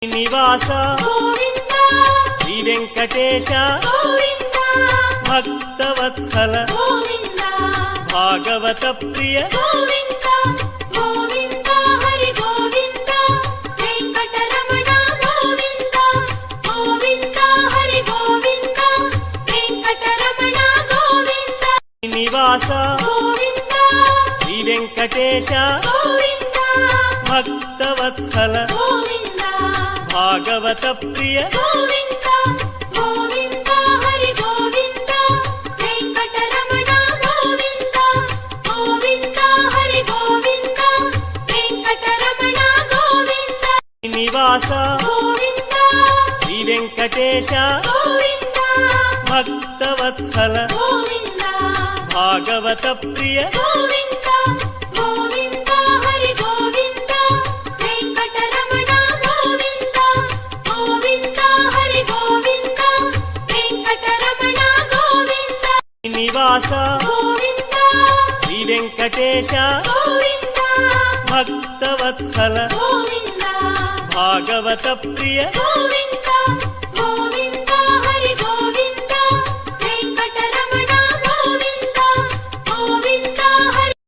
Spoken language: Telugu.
శ్రీనివాస గోవింద శ్రీ వెంకటేశ గోవింద భక్తవత్సల గోవింద భాగవత ప్రియ గోవింద గోవింద హరి గోవింద వెంకటరమణ గోవింద గోవింద హరి గోవింద వెంకటరమణ గోవింద శ్రీనివాస గోవింద శ్రీ వెంకటేశ గోవింద భక్తవత్సల గోవింద భాగవత ప్రియ గోవింద గోవింద హరి గోవింద వెంకటరమణ గోవింద గోవింద హరి గోవింద వెంకటరమణ గోవింద శ్రీనివాస గోవింద శ్రీ వెంకటేశ గోవింద భక్తవత్సల గోవింద భాగవత ప్రియ గోవింద గోవింద హరి గోవింద వెంకటరమణ గోవింద గోవింద హరి గోవింద వెంకటరమణ గోవింద శ్రీనివాస గోవింద శ్రీ వెంకటేశ గోవింద భక్తవత్సల గోవింద భాగవత ప్రియ గోవింద